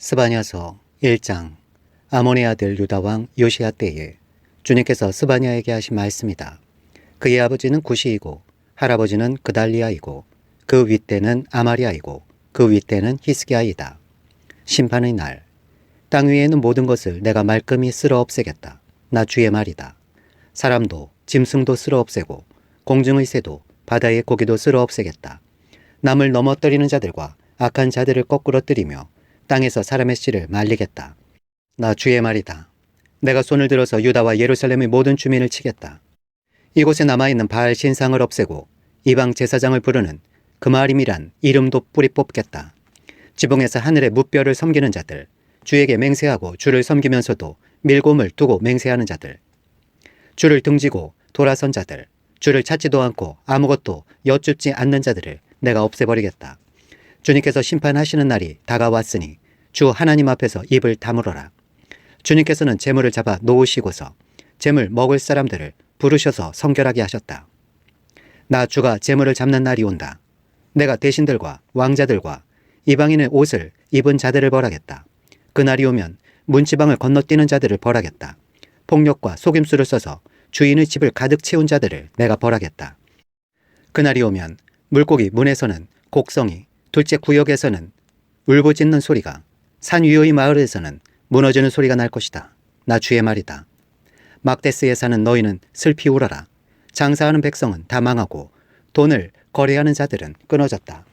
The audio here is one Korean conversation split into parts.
스바냐서 1장. 아몬의 아들 유다왕 요시야 때에 주님께서 스바냐에게 하신 말씀이다. 그의 아버지는 구시이고 할아버지는 그달리아이고 그 윗대는 아마리아이고 그 윗대는 히스기야이다. 심판의 날. 땅 위에 있는 모든 것을 내가 말끔히 쓸어 없애겠다. 나 주의 말이다. 사람도 짐승도 쓸어 없애고 공중의 새도 바다의 고기도 쓸어 없애겠다. 남을 넘어뜨리는 자들과 악한 자들을 거꾸로 뜨리며 땅에서 사람의 씨를 말리겠다. 나 주의 말이다. 내가 손을 들어서 유다와 예루살렘의 모든 주민을 치겠다. 이곳에 남아있는 바알 신상을 없애고 이방 제사장을 부르는 그마림이란 이름도 뿌리 뽑겠다. 지붕에서 하늘의 무뼈를 섬기는 자들, 주에게 맹세하고 주를 섬기면서도 밀곰을 두고 맹세하는 자들, 주를 등지고 돌아선 자들, 주를 찾지도 않고 아무것도 여쭙지 않는 자들을 내가 없애버리겠다. 주님께서 심판하시는 날이 다가왔으니 주 하나님 앞에서 입을 다물어라. 주님께서는 재물을 잡아 놓으시고서 재물 먹을 사람들을 부르셔서 성결하게 하셨다. 나 주가 재물을 잡는 날이 온다. 내가 대신들과 왕자들과 이방인의 옷을 입은 자들을 벌하겠다. 그날이 오면 문지방을 건너뛰는 자들을 벌하겠다. 폭력과 속임수를 써서 주인의 집을 가득 채운 자들을 내가 벌하겠다. 그날이 오면 물고기 문에서는 곡성이, 둘째 구역에서는 울부짖는 소리가, 산 위의 마을에서는 무너지는 소리가 날 것이다. 나 주의 말이다. 막데스에 사는 너희는 슬피 울어라. 장사하는 백성은 다 망하고 돈을 거래하는 자들은 끊어졌다.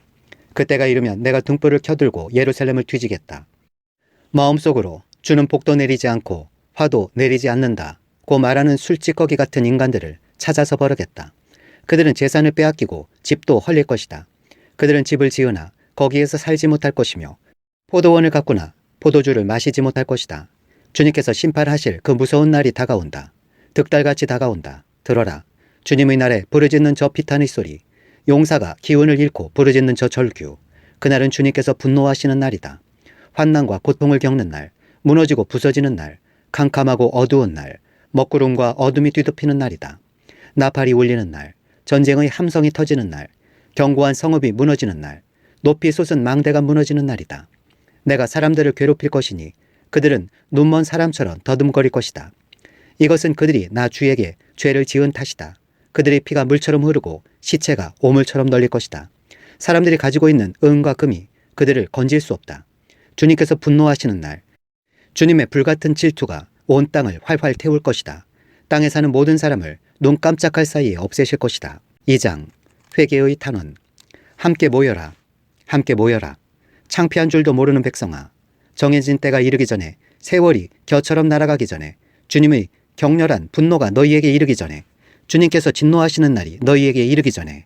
그때가 이르면 내가 등불을 켜들고 예루살렘을 뒤지겠다. 마음속으로 주는 복도 내리지 않고 화도 내리지 않는다 고 말하는 술찌꺼기 같은 인간들을 찾아서 벌하겠다. 그들은 재산을 빼앗기고 집도 헐릴 것이다. 그들은 집을 지으나 거기에서 살지 못할 것이며 포도원을 가꾸나 포도주를 마시지 못할 것이다. 주님께서 심판하실 그 무서운 날이 다가온다. 득달같이 다가온다. 들어라. 주님의 날에 부르짖는 저 비탄의 소리, 용사가 기운을 잃고 부르짖는 저 절규. 그날은 주님께서 분노하시는 날이다. 환난과 고통을 겪는 날, 무너지고 부서지는 날, 캄캄하고 어두운 날, 먹구름과 어둠이 뒤덮이는 날이다. 나팔이 울리는 날, 전쟁의 함성이 터지는 날, 견고한 성읍이 무너지는 날, 높이 솟은 망대가 무너지는 날이다. 내가 사람들을 괴롭힐 것이니 그들은 눈먼 사람처럼 더듬거릴 것이다. 이것은 그들이 나 주에게 죄를 지은 탓이다. 그들의 피가 물처럼 흐르고 시체가 오물처럼 널릴 것이다. 사람들이 가지고 있는 은과 금이 그들을 건질 수 없다. 주님께서 분노하시는 날, 주님의 불같은 질투가 온 땅을 활활 태울 것이다. 땅에 사는 모든 사람을 눈 깜짝할 사이에 없애실 것이다. 2장. 회개의 탄원. 함께 모여라. 함께 모여라. 창피한 줄도 모르는 백성아. 정해진 때가 이르기 전에, 세월이 겨처럼 날아가기 전에, 주님의 격렬한 분노가 너희에게 이르기 전에, 주님께서 진노하시는 날이 너희에게 이르기 전에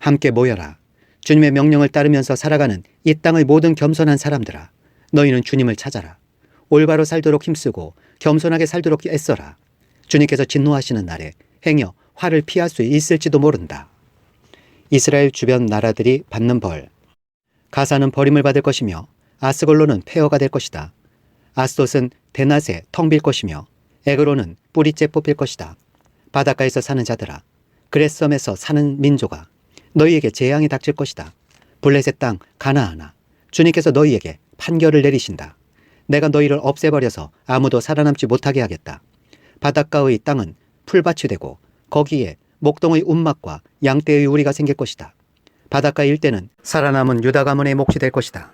함께 모여라. 주님의 명령을 따르면서 살아가는 이 땅의 모든 겸손한 사람들아. 너희는 주님을 찾아라. 올바로 살도록 힘쓰고 겸손하게 살도록 애써라. 주님께서 진노하시는 날에 행여 화를 피할 수 있을지도 모른다. 이스라엘 주변 나라들이 받는 벌. 가사는 버림을 받을 것이며 아스골론은 폐허가 될 것이다. 아스돗은 대낮에 텅 빌 것이며 에그로는 뿌리째 뽑힐 것이다. 바닷가에서 사는 자들아, 그렛섬에서 사는 민족아, 너희에게 재앙이 닥칠 것이다. 블레셋 땅 가나안아, 주님께서 너희에게 판결을 내리신다. 내가 너희를 없애버려서 아무도 살아남지 못하게 하겠다. 바닷가의 땅은 풀밭이 되고 거기에 목동의 운막과 양떼의 우리가 생길 것이다. 바닷가 일대는 살아남은 유다 가문의 몫이 될 것이다.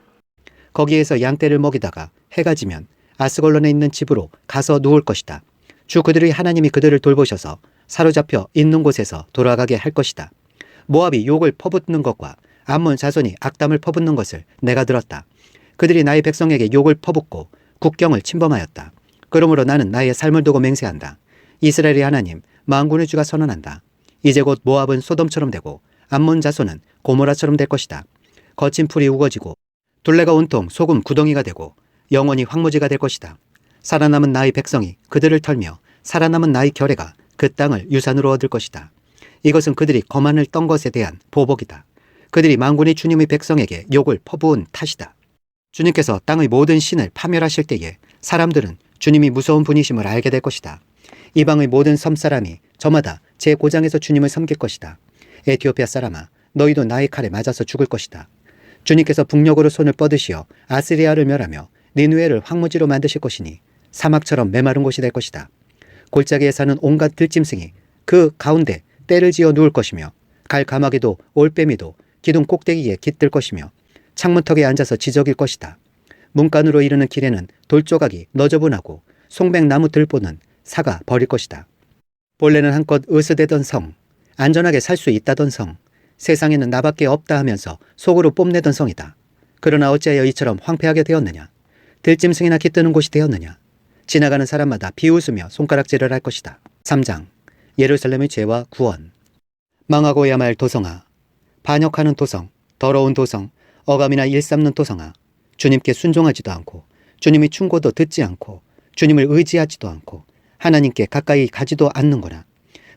거기에서 양떼를 먹이다가 해가 지면 아스골론에 있는 집으로 가서 누울 것이다. 주 그들의 하나님이 그들을 돌보셔서 사로잡혀 있는 곳에서 돌아가게 할 것이다. 모압이 욕을 퍼붓는 것과 암몬 자손이 악담을 퍼붓는 것을 내가 들었다. 그들이 나의 백성에게 욕을 퍼붓고 국경을 침범하였다. 그러므로 나는 나의 삶을 두고 맹세한다. 이스라엘의 하나님 만군의 주가 선언한다. 이제 곧 모압은 소돔처럼 되고 암몬 자손은 고모라처럼 될 것이다. 거친 풀이 우거지고 둘레가 온통 소금 구덩이가 되고 영원히 황무지가 될 것이다. 살아남은 나의 백성이 그들을 털며 살아남은 나의 결애가 그 땅을 유산으로 얻을 것이다. 이것은 그들이 거만을 떤 것에 대한 보복이다. 그들이 만군의 주님의 백성에게 욕을 퍼부은 탓이다. 주님께서 땅의 모든 신을 파멸하실 때에 사람들은 주님이 무서운 분이심을 알게 될 것이다. 이방의 모든 섬사람이 저마다 제 고장에서 주님을 섬길 것이다. 에티오피아 사람아, 너희도 나의 칼에 맞아서 죽을 것이다. 주님께서 북녘으로 손을 뻗으시어 아스리아를 멸하며 니느웨를 황무지로 만드실 것이니 사막처럼 메마른 곳이 될 것이다. 골짜기에 사는 온갖 들짐승이 그 가운데 떼를 지어 누울 것이며 갈가마귀도 올빼미도 기둥 꼭대기에 깃들 것이며 창문턱에 앉아서 지저길 것이다. 문간으로 이르는 길에는 돌조각이 너저분하고 송백나무 들보는 사가 버릴 것이다. 본래는 한껏 으스대던 성, 안전하게 살 수 있다던 성, 세상에는 나밖에 없다 하면서 속으로 뽐내던 성이다. 그러나 어찌하여 이처럼 황폐하게 되었느냐? 들짐승이나 깃드는 곳이 되었느냐? 지나가는 사람마다 비웃으며 손가락질을 할 것이다. 3장 예루살렘의 죄와 구원. 망하고야 말 도성아, 반역하는 도성, 더러운 도성, 어감이나 일삼는 도성아, 주님께 순종하지도 않고 주님의 충고도 듣지 않고 주님을 의지하지도 않고 하나님께 가까이 가지도 않는구나.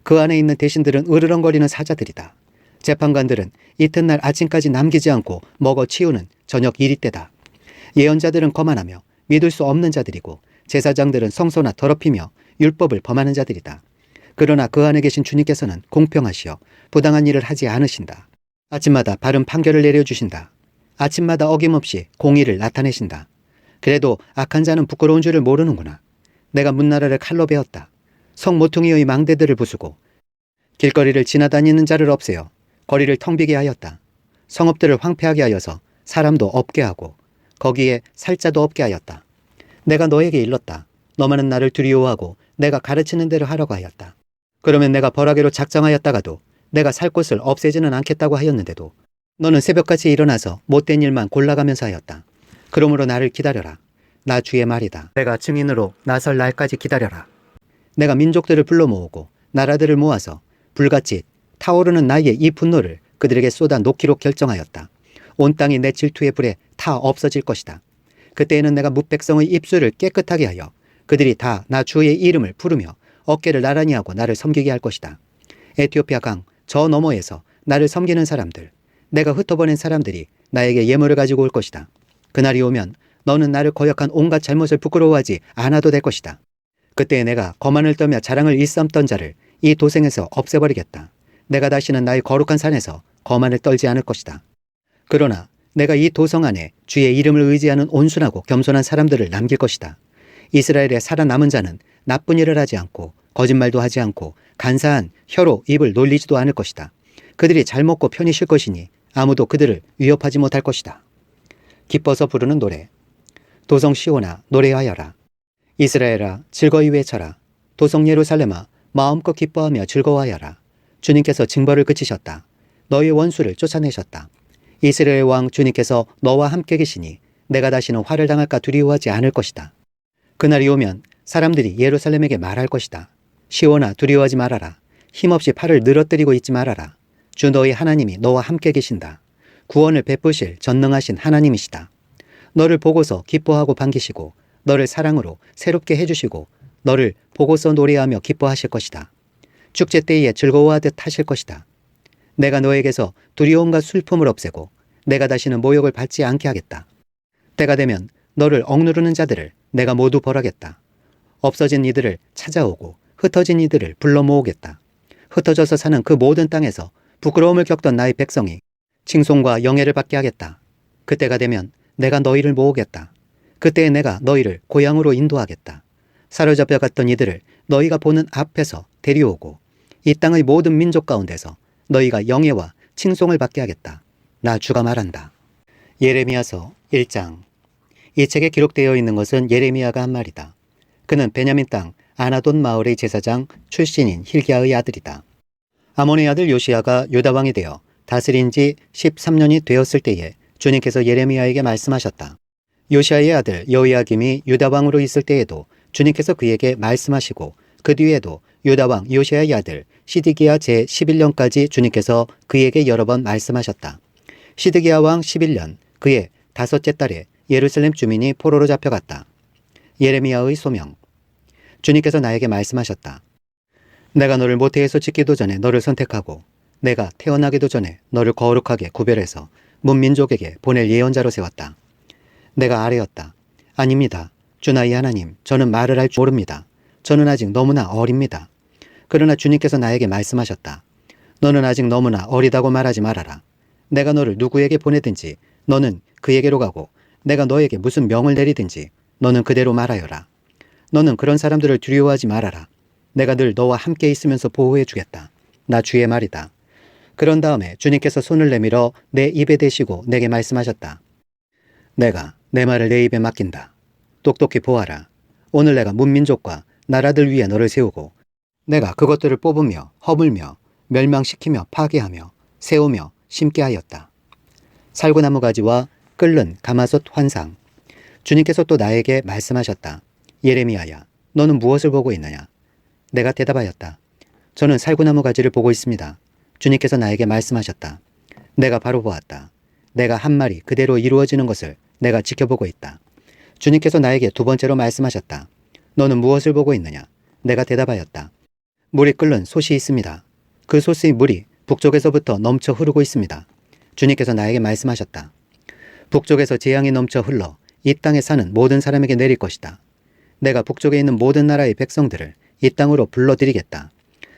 그 안에 있는 대신들은 으르렁거리는 사자들이다. 재판관들은 이튿날 아침까지 남기지 않고 먹어 치우는 저녁 이리 때다. 예언자들은 거만하며 믿을 수 없는 자들이고 제사장들은 성소나 더럽히며 율법을 범하는 자들이다. 그러나 그 안에 계신 주님께서는 공평하시어 부당한 일을 하지 않으신다. 아침마다 바른 판결을 내려주신다. 아침마다 어김없이 공의를 나타내신다. 그래도 악한 자는 부끄러운 줄을 모르는구나. 내가 문나라를 칼로 베었다. 성 모퉁이의 망대들을 부수고 길거리를 지나다니는 자를 없애어 거리를 텅 비게 하였다. 성읍들을 황폐하게 하여서 사람도 없게 하고 거기에 살자도 없게 하였다. 내가 너에게 일렀다. 너만은 나를 두려워하고 내가 가르치는 대로 하려고 하였다. 그러면 내가 벌하기로 작정하였다가도 내가 살 곳을 없애지는 않겠다고 하였는데도 너는 새벽같이 일어나서 못된 일만 골라가면서 하였다. 그러므로 나를 기다려라. 나 주의 말이다. 내가 증인으로 나설 날까지 기다려라. 내가 민족들을 불러 모으고 나라들을 모아서 불같이 타오르는 나의 이 분노를 그들에게 쏟아 놓기로 결정하였다. 온 땅이 내 질투의 불에 다 없어질 것이다. 그때에는 내가 뭇백성의 입술을 깨끗하게 하여 그들이 다 나 주의 이름을 부르며 어깨를 나란히 하고 나를 섬기게 할 것이다. 에티오피아 강 저 너머에서 나를 섬기는 사람들, 내가 흩어보낸 사람들이 나에게 예물을 가지고 올 것이다. 그날이 오면 너는 나를 거역한 온갖 잘못을 부끄러워하지 않아도 될 것이다. 그때 내가 거만을 떨며 자랑을 일삼던 자를 이 도생에서 없애버리겠다. 내가 다시는 나의 거룩한 산에서 거만을 떨지 않을 것이다. 그러나 내가 이 도성 안에 주의 이름을 의지하는 온순하고 겸손한 사람들을 남길 것이다. 이스라엘에 살아남은 자는 나쁜 일을 하지 않고 거짓말도 하지 않고 간사한 혀로 입을 놀리지도 않을 것이다. 그들이 잘 먹고 편히 쉴 것이니 아무도 그들을 위협하지 못할 것이다. 기뻐서 부르는 노래. 도성 시온아 노래하여라. 이스라엘아 즐거이 외쳐라. 도성 예루살렘아 마음껏 기뻐하며 즐거워하여라. 주님께서 징벌을 그치셨다. 너희 원수를 쫓아내셨다. 이스라엘 왕 주님께서 너와 함께 계시니 내가 다시는 화를 당할까 두려워하지 않을 것이다. 그날이 오면 사람들이 예루살렘에게 말할 것이다. 시온아 두려워하지 말아라. 힘없이 팔을 늘어뜨리고 있지 말아라. 주 너희 하나님이 너와 함께 계신다. 구원을 베푸실 전능하신 하나님이시다. 너를 보고서 기뻐하고 반기시고 너를 사랑으로 새롭게 해주시고 너를 보고서 노래하며 기뻐하실 것이다. 축제 때에 즐거워하듯 하실 것이다. 내가 너에게서 두려움과 슬픔을 없애고 내가 다시는 모욕을 받지 않게 하겠다. 때가 되면 너를 억누르는 자들을 내가 모두 벌하겠다. 없어진 이들을 찾아오고 흩어진 이들을 불러 모으겠다. 흩어져서 사는 그 모든 땅에서 부끄러움을 겪던 나의 백성이 칭송과 영예를 받게 하겠다. 그때가 되면 내가 너희를 모으겠다. 그때에 내가 너희를 고향으로 인도하겠다. 사로잡혀 갔던 이들을 너희가 보는 앞에서 데려오고 이 땅의 모든 민족 가운데서 너희가 영예와 칭송을 받게 하겠다. 나 주가 말한다. 예레미야서 1장. 이 책에 기록되어 있는 것은 예레미야가 한 말이다. 그는 베냐민 땅 아나돈 마을의 제사장 출신인 힐기야의 아들이다. 아몬의 아들 요시야가 유다 왕이 되어 다스린 지 13년이 되었을 때에 주님께서 예레미야에게 말씀하셨다. 요시야의 아들 여호야김이 유다 왕으로 있을 때에도 주님께서 그에게 말씀하시고 그 뒤에도 유다 왕 요시야의 아들 시드기야 제11년까지 주님께서 그에게 여러 번 말씀하셨다. 시드기야 왕 11년 그의 5째 달에 예루살렘 주민이 포로로 잡혀갔다. 예레미야의 소명. 주님께서 나에게 말씀하셨다. 내가 너를 모태에서 짓기도 전에 너를 선택하고 내가 태어나기도 전에 너를 거룩하게 구별해서 문민족에게 보낼 예언자로 세웠다. 내가 아뢰었다. 아닙니다. 주 나의 하나님, 저는 말을 할 줄 모릅니다. 저는 아직 너무나 어립니다. 그러나 주님께서 나에게 말씀하셨다. 너는 아직 너무나 어리다고 말하지 말아라. 내가 너를 누구에게 보내든지 너는 그에게로 가고 내가 너에게 무슨 명을 내리든지 너는 그대로 말하여라. 너는 그런 사람들을 두려워하지 말아라. 내가 늘 너와 함께 있으면서 보호해 주겠다. 나 주의 말이다. 그런 다음에 주님께서 손을 내밀어 내 입에 대시고 내게 말씀하셨다. 내가 내 말을 내 입에 맡긴다. 똑똑히 보아라. 오늘 내가 문민족과 나라들 위에 너를 세우고 내가 그것들을 뽑으며 허물며 멸망시키며 파괴하며 세우며 심게 하였다. 살구나무 가지와 끓는 가마솥 환상. 주님께서 또 나에게 말씀하셨다. 예레미야야, 너는 무엇을 보고 있느냐? 내가 대답하였다. 저는 살구나무 가지를 보고 있습니다. 주님께서 나에게 말씀하셨다. 내가 바로 보았다. 내가 한 말이 그대로 이루어지는 것을 내가 지켜보고 있다. 주님께서 나에게 두 번째로 말씀하셨다. 너는 무엇을 보고 있느냐? 내가 대답하였다. 물이 끓는 솥이 있습니다. 그 솥의 물이 북쪽에서부터 넘쳐 흐르고 있습니다. 주님께서 나에게 말씀하셨다. 북쪽에서 재앙이 넘쳐 흘러 이 땅에 사는 모든 사람에게 내릴 것이다. 내가 북쪽에 있는 모든 나라의 백성들을 이 땅으로 불러들이겠다.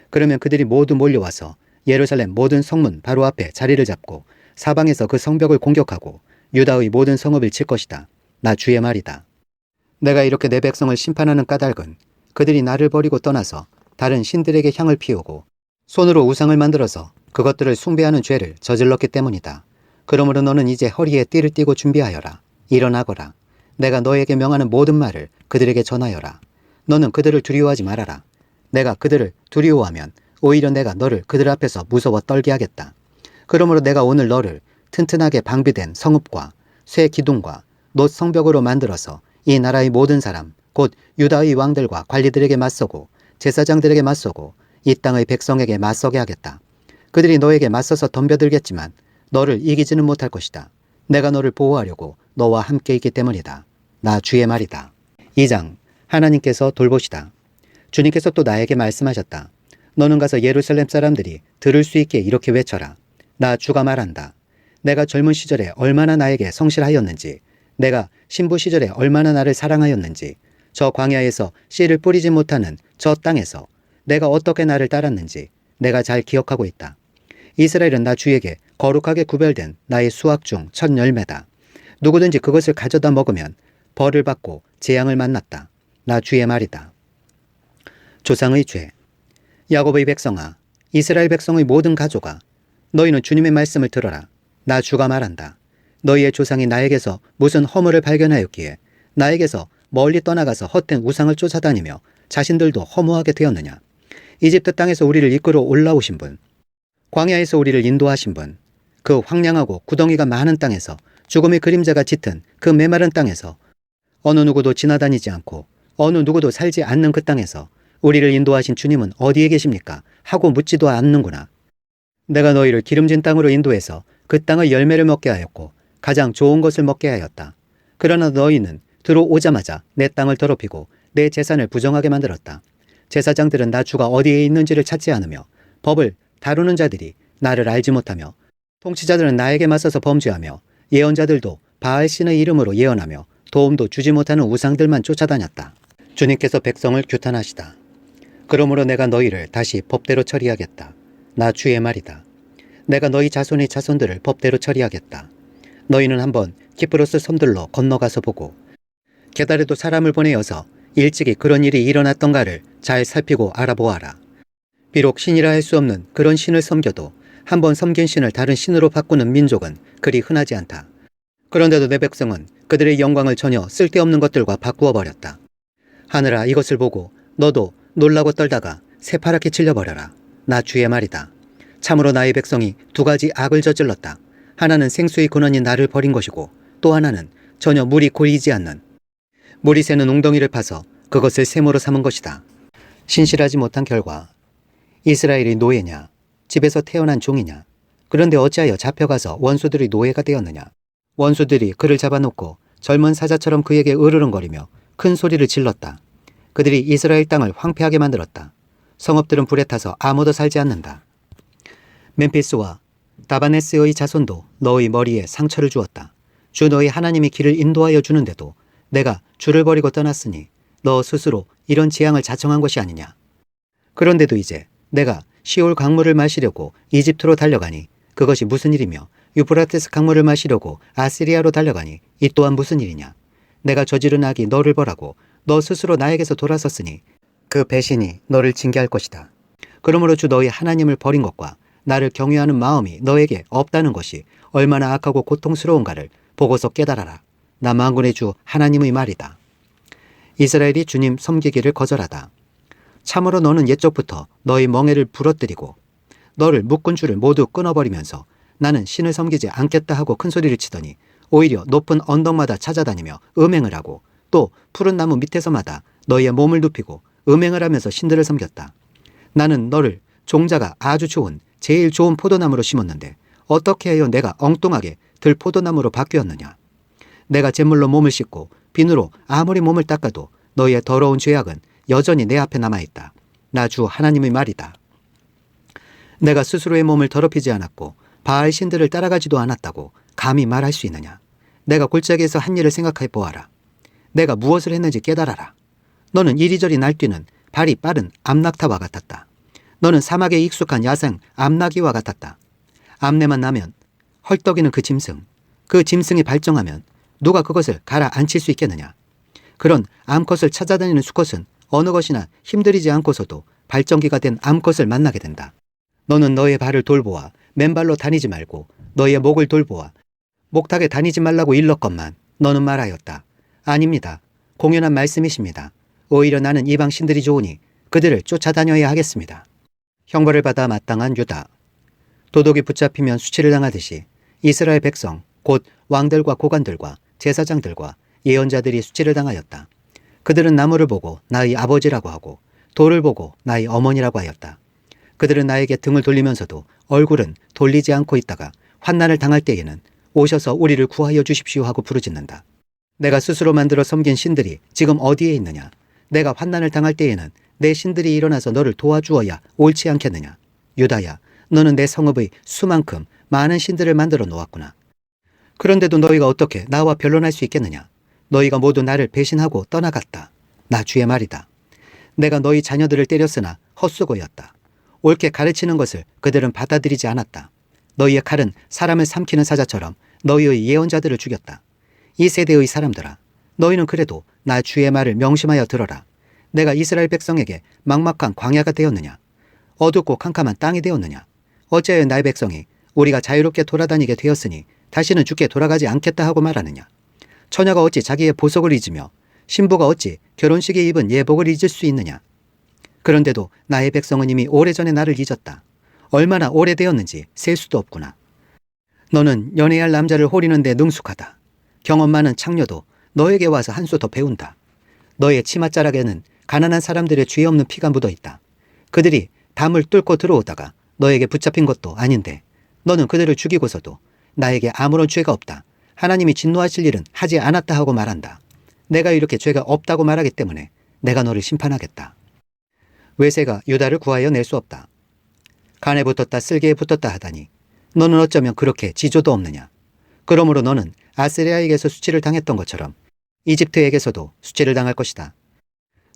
그러면 그들이 모두 몰려와서 예루살렘 모든 성문 바로 앞에 자리를 잡고 사방에서 그 성벽을 공격하고 유다의 모든 성읍을 칠 것이다. 나 주의 말이다. 내가 이렇게 내 백성을 심판하는 까닭은 그들이 나를 버리고 떠나서 다른 신들에게 향을 피우고 손으로 우상을 만들어서 그것들을 숭배하는 죄를 저질렀기 때문이다. 그러므로 너는 이제 허리에 띠를 띠고 준비하여라. 일어나거라. 내가 너에게 명하는 모든 말을 그들에게 전하여라. 너는 그들을 두려워하지 말아라. 내가 그들을 두려워하면 오히려 내가 너를 그들 앞에서 무서워 떨게 하겠다. 그러므로 내가 오늘 너를 튼튼하게 방비된 성읍과 쇠 기둥과 놋 성벽으로 만들어서 이 나라의 모든 사람 곧 유다의 왕들과 관리들에게 맞서고 제사장들에게 맞서고 이 땅의 백성에게 맞서게 하겠다. 그들이 너에게 맞서서 덤벼들겠지만 너를 이기지는 못할 것이다. 내가 너를 보호하려고 너와 함께 있기 때문이다. 나 주의 말이다. 2장. 하나님께서 돌보시다. 주님께서 또 나에게 말씀하셨다. 너는 가서 예루살렘 사람들이 들을 수 있게 이렇게 외쳐라. 나 주가 말한다. 내가 젊은 시절에 얼마나 나에게 성실하였는지, 내가 신부 시절에 얼마나 나를 사랑하였는지, 저 광야에서 씨를 뿌리지 못하는 저 땅에서 내가 어떻게 나를 따랐는지 내가 잘 기억하고 있다. 이스라엘은 나 주에게 거룩하게 구별된 나의 수확 중 첫 열매다. 누구든지 그것을 가져다 먹으면 벌을 받고 재앙을 만났다. 나 주의 말이다. 조상의 죄. 야곱의 백성아, 이스라엘 백성의 모든 가족아, 너희는 주님의 말씀을 들어라. 나 주가 말한다. 너희의 조상이 나에게서 무슨 허물을 발견하였기에 나에게서 멀리 떠나가서 헛된 우상을 쫓아다니며 자신들도 허무하게 되었느냐. 이집트 땅에서 우리를 이끌어 올라오신 분, 광야에서 우리를 인도하신 분, 그 황량하고 구덩이가 많은 땅에서 죽음의 그림자가 짙은 그 메마른 땅에서 어느 누구도 지나다니지 않고 어느 누구도 살지 않는 그 땅에서 우리를 인도하신 주님은 어디에 계십니까? 하고 묻지도 않는구나. 내가 너희를 기름진 땅으로 인도해서 그 땅의 열매를 먹게 하였고 가장 좋은 것을 먹게 하였다. 그러나 너희는 들어오자마자 내 땅을 더럽히고 내 재산을 부정하게 만들었다. 제사장들은 나 주가 어디에 있는지를 찾지 않으며 법을 다루는 자들이 나를 알지 못하며 통치자들은 나에게 맞서서 범죄하며 예언자들도 바알 신의 이름으로 예언하며 도움도 주지 못하는 우상들만 쫓아다녔다. 주님께서 백성을 규탄하시다. 그러므로 내가 너희를 다시 법대로 처리하겠다. 나 주의 말이다. 내가 너희 자손의 자손들을 법대로 처리하겠다. 너희는 한번 키프로스 섬들로 건너가서 보고 게달에도 사람을 보내어서 일찍이 그런 일이 일어났던가를 잘 살피고 알아보아라. 비록 신이라 할 수 없는 그런 신을 섬겨도 한번 섬긴 신을 다른 신으로 바꾸는 민족은 그리 흔하지 않다. 그런데도 내 백성은 그들의 영광을 전혀 쓸데없는 것들과 바꾸어 버렸다. 하늘아, 이것을 보고 너도 놀라고 떨다가 새파랗게 질려버려라. 나 주의 말이다. 참으로 나의 백성이 두 가지 악을 저질렀다. 하나는 생수의 근원인 나를 버린 것이고 또 하나는 전혀 물이 고이지 않는 물이 새는 웅덩이를 파서 그것을 샘으로 삼은 것이다. 신실하지 못한 결과 이스라엘이 노예냐? 집에서 태어난 종이냐? 그런데 어찌하여 잡혀가서 원수들의 노예가 되었느냐? 원수들이 그를 잡아놓고 젊은 사자처럼 그에게 으르렁거리며 큰 소리를 질렀다. 그들이 이스라엘 땅을 황폐하게 만들었다. 성읍들은 불에 타서 아무도 살지 않는다. 멤피스와 다바네스의 자손도 너의 머리에 상처를 주었다. 주 너희 하나님이 길을 인도하여 주는데도 내가 주를 버리고 떠났으니 너 스스로 이런 재앙을 자청한 것이 아니냐. 그런데도 이제 내가 시올 강물을 마시려고 이집트로 달려가니 그것이 무슨 일이며 유프라테스 강물을 마시려고 아시리아로 달려가니 이 또한 무슨 일이냐. 내가 저지른 악이 너를 벌하고 너 스스로 나에게서 돌아섰으니 그 배신이 너를 징계할 것이다. 그러므로 주 너희 하나님을 버린 것과 나를 경외하는 마음이 너에게 없다는 것이 얼마나 악하고 고통스러운가를 보고서 깨달아라. 나 만군의 주 하나님의 말이다. 이스라엘이 주님 섬기기를 거절하다. 참으로 너는 옛적부터 너희 멍에를 부러뜨리고 너를 묶은 줄을 모두 끊어버리면서 나는 신을 섬기지 않겠다 하고 큰 소리를 치더니 오히려 높은 언덕마다 찾아다니며 음행을 하고 또 푸른 나무 밑에서마다 너희의 몸을 눕히고 음행을 하면서 신들을 섬겼다. 나는 너를 종자가 아주 좋은 제일 좋은 포도나무로 심었는데 어떻게 하여 내가 엉뚱하게 들포도나무로 바뀌었느냐. 내가 잿물로 몸을 씻고 비누로 아무리 몸을 닦아도 너희의 더러운 죄악은 여전히 내 앞에 남아있다. 나 주 하나님의 말이다. 내가 스스로의 몸을 더럽히지 않았고 바알 신들을 따라가지도 않았다고 감히 말할 수 있느냐. 내가 골짜기에서 한 일을 생각해 보아라. 내가 무엇을 했는지 깨달아라. 너는 이리저리 날뛰는 발이 빠른 암낙타와 같았다. 너는 사막에 익숙한 야생 암나기와 같았다. 암내만 나면 헐떡이는 그 짐승이 발정하면 누가 그것을 가라앉힐 수 있겠느냐. 그런 암컷을 찾아다니는 수컷은 어느 것이나 힘들이지 않고서도 발정기가 된 암컷을 만나게 된다. 너는 너의 발을 돌보아 맨발로 다니지 말고 너의 목을 돌보아 목탁에 다니지 말라고 일렀건만 너는 말하였다. 아닙니다. 공연한 말씀이십니다. 오히려 나는 이방 신들이 좋으니 그들을 쫓아다녀야 하겠습니다. 형벌을 받아 마땅한 유다. 도둑이 붙잡히면 수치를 당하듯이 이스라엘 백성 곧 왕들과 고관들과 제사장들과 예언자들이 수치를 당하였다. 그들은 나무를 보고 나의 아버지라고 하고 돌을 보고 나의 어머니라고 하였다. 그들은 나에게 등을 돌리면서도 얼굴은 돌리지 않고 있다가 환난을 당할 때에는 오셔서 우리를 구하여 주십시오 하고 부르짖는다. 내가 스스로 만들어 섬긴 신들이 지금 어디에 있느냐. 내가 환난을 당할 때에는 내 신들이 일어나서 너를 도와주어야 옳지 않겠느냐. 유다야, 너는 내 성읍의 수만큼 많은 신들을 만들어 놓았구나. 그런데도 너희가 어떻게 나와 변론할 수 있겠느냐. 너희가 모두 나를 배신하고 떠나갔다. 나 주의 말이다. 내가 너희 자녀들을 때렸으나 헛수고였다. 옳게 가르치는 것을 그들은 받아들이지 않았다. 너희의 칼은 사람을 삼키는 사자처럼 너희의 예언자들을 죽였다. 이 세대의 사람들아, 너희는 그래도 나 주의 말을 명심하여 들어라. 내가 이스라엘 백성에게 막막한 광야가 되었느냐. 어둡고 캄캄한 땅이 되었느냐. 어찌하여 나의 백성이 우리가 자유롭게 돌아다니게 되었으니 다시는 죽게 돌아가지 않겠다 하고 말하느냐. 처녀가 어찌 자기의 보석을 잊으며 신부가 어찌 결혼식에 입은 예복을 잊을 수 있느냐. 그런데도 나의 백성은 이미 오래전에 나를 잊었다. 얼마나 오래되었는지 셀 수도 없구나. 너는 연애할 남자를 호리는 데 능숙하다. 경험 많은 창녀도 너에게 와서 한 수 더 배운다. 너의 치맛자락에는 가난한 사람들의 죄 없는 피가 묻어있다. 그들이 담을 뚫고 들어오다가 너에게 붙잡힌 것도 아닌데 너는 그들을 죽이고서도 나에게 아무런 죄가 없다. 하나님이 진노하실 일은 하지 않았다 하고 말한다. 내가 이렇게 죄가 없다고 말하기 때문에 내가 너를 심판하겠다. 외세가 유다를 구하여 낼 수 없다. 간에 붙었다 쓸개에 붙었다 하다니 너는 어쩌면 그렇게 지조도 없느냐. 그러므로 너는 아스리아에게서 수치를 당했던 것처럼 이집트에게서도 수치를 당할 것이다.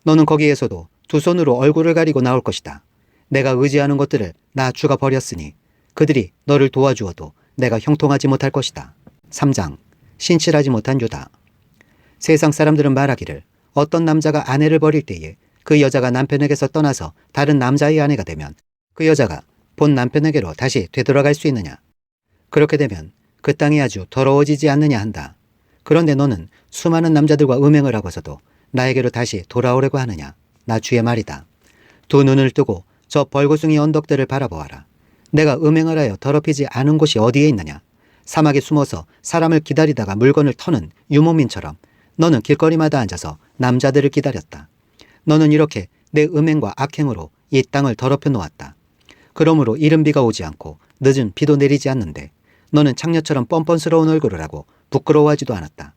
너는 거기에서도 두 손으로 얼굴을 가리고 나올 것이다. 내가 의지하는 것들을 나 주가 버렸으니 그들이 너를 도와주어도 내가 형통하지 못할 것이다. 3장. 신실하지 못한 유다. 세상 사람들은 말하기를 어떤 남자가 아내를 버릴 때에 그 여자가 남편에게서 떠나서 다른 남자의 아내가 되면 그 여자가 본 남편에게로 다시 되돌아갈 수 있느냐. 그렇게 되면 그 땅이 아주 더러워지지 않느냐 한다. 그런데 너는 수많은 남자들과 음행을 하고서도 나에게로 다시 돌아오려고 하느냐. 나 주의 말이다. 두 눈을 뜨고 저 벌거숭이 언덕들을 바라보아라. 내가 음행을 하여 더럽히지 않은 곳이 어디에 있느냐. 사막에 숨어서 사람을 기다리다가 물건을 터는 유목민처럼 너는 길거리마다 앉아서 남자들을 기다렸다. 너는 이렇게 내 음행과 악행으로 이 땅을 더럽혀 놓았다. 그러므로 이른 비가 오지 않고 늦은 비도 내리지 않는데 너는 창녀처럼 뻔뻔스러운 얼굴을 하고 부끄러워하지도 않았다.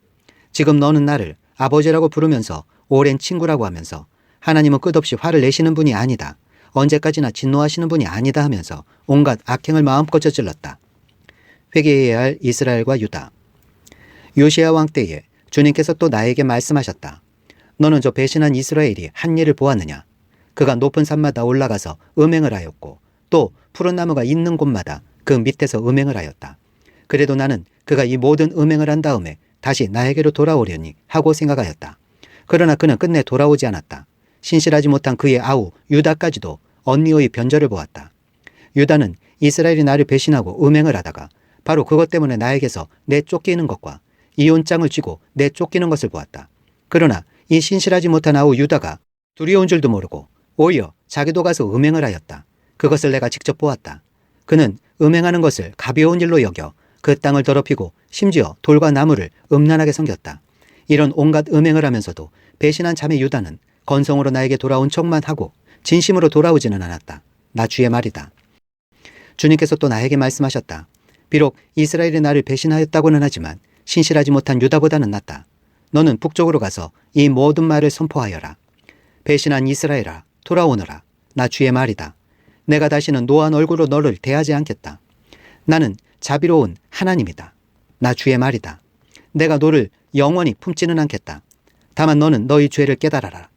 지금 너는 나를 아버지라고 부르면서 오랜 친구라고 하면서 하나님은 끝없이 화를 내시는 분이 아니다. 언제까지나 진노하시는 분이 아니다 하면서 온갖 악행을 마음껏 저질렀다. 회개해야 할 이스라엘과 유다. 요시야 왕 때에 주님께서 또 나에게 말씀하셨다. 너는 저 배신한 이스라엘이 한 일을 보았느냐. 그가 높은 산마다 올라가서 음행을 하였고 또 푸른 나무가 있는 곳마다 그 밑에서 음행을 하였다. 그래도 나는 그가 이 모든 음행을 한 다음에 다시 나에게로 돌아오려니 하고 생각하였다. 그러나 그는 끝내 돌아오지 않았다. 신실하지 못한 그의 아우 유다까지도 언니의 변절을 보았다. 유다는 이스라엘이 나를 배신하고 음행을 하다가 바로 그것 때문에 나에게서 내쫓기는 것과 이혼장을 쥐고 내쫓기는 것을 보았다. 그러나 이 신실하지 못한 아우 유다가 두려운 줄도 모르고 오히려 자기도 가서 음행을 하였다. 그것을 내가 직접 보았다. 그는 음행하는 것을 가벼운 일로 여겨 그 땅을 더럽히고 심지어 돌과 나무를 음란하게 섬겼다. 이런 온갖 음행을 하면서도 배신한 자매 유다는 건성으로 나에게 돌아온 척만 하고 진심으로 돌아오지는 않았다. 나 주의 말이다. 주님께서 또 나에게 말씀하셨다. 비록 이스라엘이 나를 배신하였다고는 하지만 신실하지 못한 유다보다는 낫다. 너는 북쪽으로 가서 이 모든 말을 선포하여라. 배신한 이스라엘아, 돌아오너라. 나 주의 말이다. 내가 다시는 노한 얼굴로 너를 대하지 않겠다. 나는 자비로운 하나님이다. 나 주의 말이다. 내가 너를 영원히 품지는 않겠다. 다만 너는 너희 죄를 깨달아라.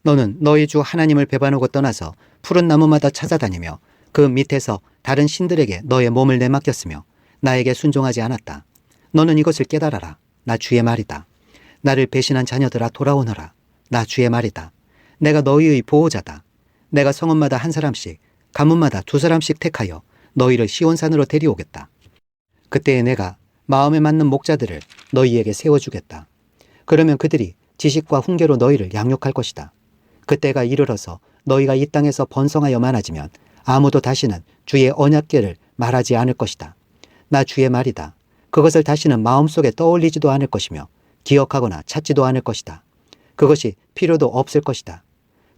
너는 너희 주 하나님을 배반하고 떠나서 푸른 나무마다 찾아다니며 그 밑에서 다른 신들에게 너의 몸을 내맡겼으며 나에게 순종하지 않았다. 너는 이것을 깨달아라. 나 주의 말이다. 나를 배신한 자녀들아 돌아오너라. 나 주의 말이다. 내가 너희의 보호자다. 내가 성읍마다 한 사람씩, 가문마다 두 사람씩 택하여 너희를 시온산으로 데려오겠다. 그때에 내가 마음에 맞는 목자들을 너희에게 세워주겠다. 그러면 그들이 지식과 훈계로 너희를 양육할 것이다. 그때가 이르러서 너희가 이 땅에서 번성하여 많아지면 아무도 다시는 주의 언약궤를 말하지 않을 것이다. 나 주의 말이다. 그것을 다시는 마음속에 떠올리지도 않을 것이며 기억하거나 찾지도 않을 것이다. 그것이 필요도 없을 것이다.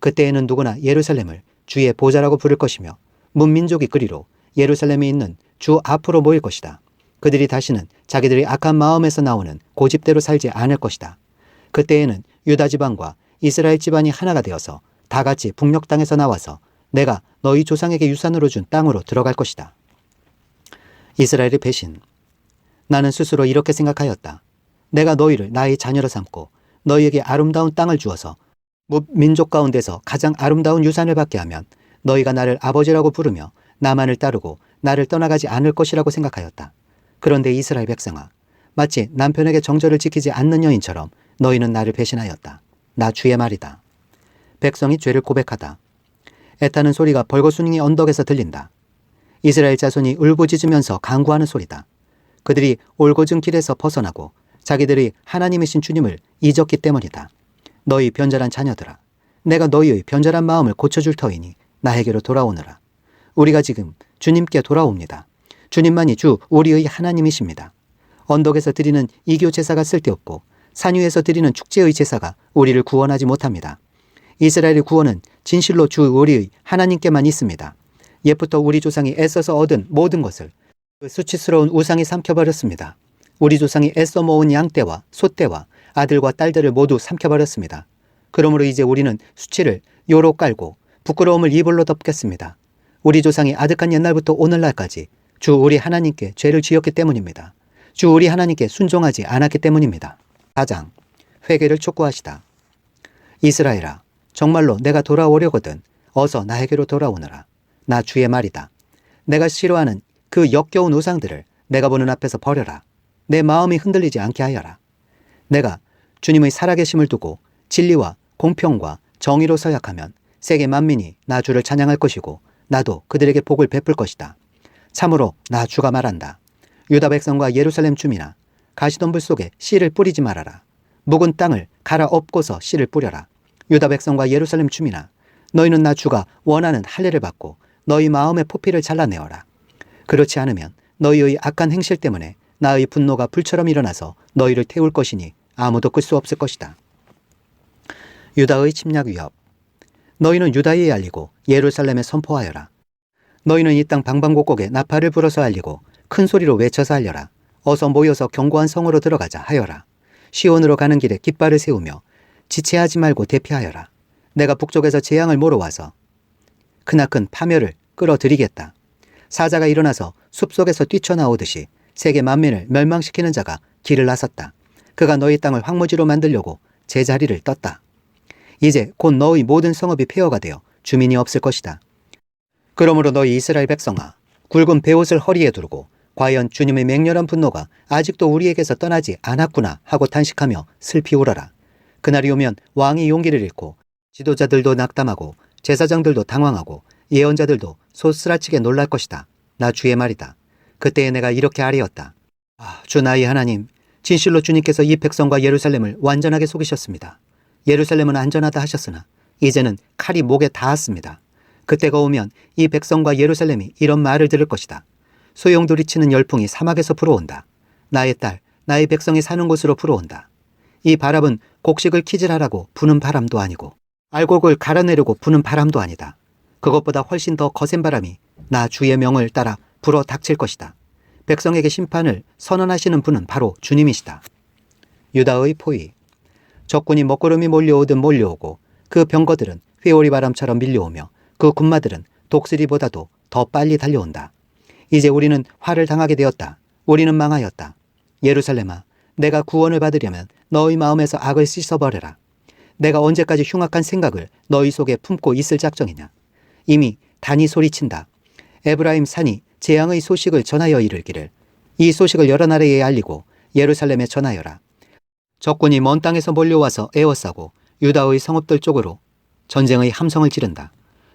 그때에는 누구나 예루살렘을 주의 보좌라고 부를 것이며 문민족이 그리로 예루살렘에 있는 주 앞으로 모일 것이다. 그들이 다시는 자기들의 악한 마음에서 나오는 고집대로 살지 않을 것이다. 그때에는 유다 지방과 이스라엘 집안이 하나가 되어서 다 같이 북녘 땅에서 나와서 내가 너희 조상에게 유산으로 준 땅으로 들어갈 것이다. 이스라엘의 배신. 나는 스스로 이렇게 생각하였다. 내가 너희를 나의 자녀로 삼고 너희에게 아름다운 땅을 주어서 민족 가운데서 가장 아름다운 유산을 받게 하면 너희가 나를 아버지라고 부르며 나만을 따르고 나를 떠나가지 않을 것이라고 생각하였다. 그런데 이스라엘 백성아, 마치 남편에게 정절을 지키지 않는 여인처럼 너희는 나를 배신하였다. 나 주의 말이다. 백성이 죄를 고백하다. 애타는 소리가 벌거숭이 언덕에서 들린다. 이스라엘 자손이 울부짖으면서 간구하는 소리다. 그들이 올곧은 길에서 벗어나고 자기들이 하나님이신 주님을 잊었기 때문이다. 너희 변절한 자녀들아, 내가 너희의 변절한 마음을 고쳐줄 터이니 나에게로 돌아오너라. 우리가 지금 주님께 돌아옵니다. 주님만이 주 우리의 하나님이십니다. 언덕에서 드리는 이교 제사가 쓸데없고 산 위에서 드리는 축제의 제사가 우리를 구원하지 못합니다. 이스라엘의 구원은 진실로 주 우리의 하나님께만 있습니다. 옛부터 우리 조상이 애써서 얻은 모든 것을 그 수치스러운 우상이 삼켜버렸습니다. 우리 조상이 애써 모은 양떼와 소떼와 아들과 딸들을 모두 삼켜버렸습니다. 그러므로 이제 우리는 수치를 요로 깔고 부끄러움을 이불로 덮겠습니다. 우리 조상이 아득한 옛날부터 오늘날까지 주 우리 하나님께 죄를 지었기 때문입니다. 주 우리 하나님께 순종하지 않았기 때문입니다. 4장, 회개를 촉구하시다. 이스라엘아, 정말로 내가 돌아오려거든 어서 나에게로 돌아오너라. 나 주의 말이다. 내가 싫어하는 그 역겨운 우상들을 내가 보는 앞에서 버려라. 내 마음이 흔들리지 않게 하여라. 내가 주님의 살아계심을 두고 진리와 공평과 정의로 서약하면 세계 만민이 나 주를 찬양할 것이고 나도 그들에게 복을 베풀 것이다. 참으로 나 주가 말한다. 유다 백성과 예루살렘 주민아, 가시덤불 속에 씨를 뿌리지 말아라. 묵은 땅을 갈아엎고서 씨를 뿌려라. 유다 백성과 예루살렘 주민아, 너희는 나 주가 원하는 할례를 받고 너희 마음의 포피를 잘라내어라. 그렇지 않으면 너희의 악한 행실 때문에 나의 분노가 불처럼 일어나서 너희를 태울 것이니 아무도 끌 수 없을 것이다. 유다의 침략 위협. 너희는 유다에 알리고 예루살렘에 선포하여라. 너희는 이 땅 방방곡곡에 나팔을 불어서 알리고 큰 소리로 외쳐서 알려라. 어서 모여서 견고한 성으로 들어가자 하여라. 시온으로 가는 길에 깃발을 세우며 지체하지 말고 대피하여라. 내가 북쪽에서 재앙을 몰아와서 크나큰 파멸을 끌어들이겠다. 사자가 일어나서 숲속에서 뛰쳐나오듯이 세계 만민을 멸망시키는 자가 길을 나섰다. 그가 너희 땅을 황무지로 만들려고 제자리를 떴다. 이제 곧 너희 모든 성읍이 폐허가 되어 주민이 없을 것이다. 그러므로 너희 이스라엘 백성아, 굵은 베옷을 허리에 두르고 과연 주님의 맹렬한 분노가 아직도 우리에게서 떠나지 않았구나 하고 탄식하며 슬피 울어라. 그날이 오면 왕이 용기를 잃고 지도자들도 낙담하고 제사장들도 당황하고 예언자들도 소스라치게 놀랄 것이다. 나 주의 말이다. 그때에 내가 이렇게 아뢰었다. 주 나의 하나님, 진실로 주님께서 이 백성과 예루살렘을 완전하게 속이셨습니다. 예루살렘은 안전하다 하셨으나 이제는 칼이 목에 닿았습니다. 그때가 오면 이 백성과 예루살렘이 이런 말을 들을 것이다. 소용돌이 치는 열풍이 사막에서 불어온다. 나의 딸, 나의 백성이 사는 곳으로 불어온다. 이 바람은 곡식을 키질하라고 부는 바람도 아니고 알곡을 갈아내려고 부는 바람도 아니다. 그것보다 훨씬 더 거센 바람이 나 주의 명을 따라 불어 닥칠 것이다. 백성에게 심판을 선언하시는 분은 바로 주님이시다. 유다의 포위. 적군이 먹구름이 몰려오듯 몰려오고 그 병거들은 회오리 바람처럼 밀려오며 그 군마들은 독수리보다도 더 빨리 달려온다. 이제 우리는 화를 당하게 되었다. 우리는 망하였다. 예루살렘아, 내가 구원을 받으려면 너희 마음에서 악을 씻어버려라. 내가 언제까지 흉악한 생각을 너희 속에 품고 있을 작정이냐. 이미 단이 소리친다. 에브라임 산이 재앙의 소식을 전하여 이르기를 이 소식을 여러 나라에 알리고 예루살렘에 전하여라. 적군이 먼 땅에서 몰려와서 에워싸고 유다의 성읍들 쪽으로 전쟁의 함성을 지른다.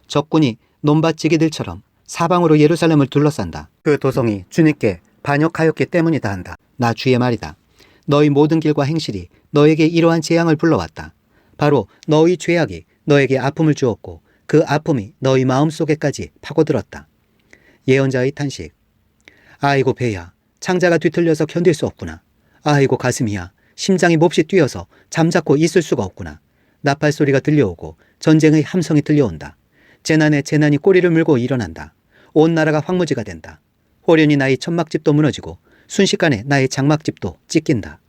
적군이 논밭지기들처럼 사방으로 예루살렘을 둘러싼다. 그 도성이 주님께 반역하였기 때문이다 한다. 나 주의 말이다. 너희 모든 길과 행실이 너에게 이러한 재앙을 불러왔다. 바로 너희 죄악이 너에게 아픔을 주었고 그 아픔이 너희 마음속에까지 파고들었다. 예언자의 탄식. 아이고 배야, 창자가 뒤틀려서 견딜 수 없구나. 아이고 가슴이야, 심장이 몹시 뛰어서 잠자코 있을 수가 없구나. 나팔 소리가 들려오고 전쟁의 함성이 들려온다. 재난에 재난이 꼬리를 물고 일어난다. 온 나라가 황무지가 된다. 호련히 나의 천막집도 무너지고 순식간에 나의 장막집도 찢긴다.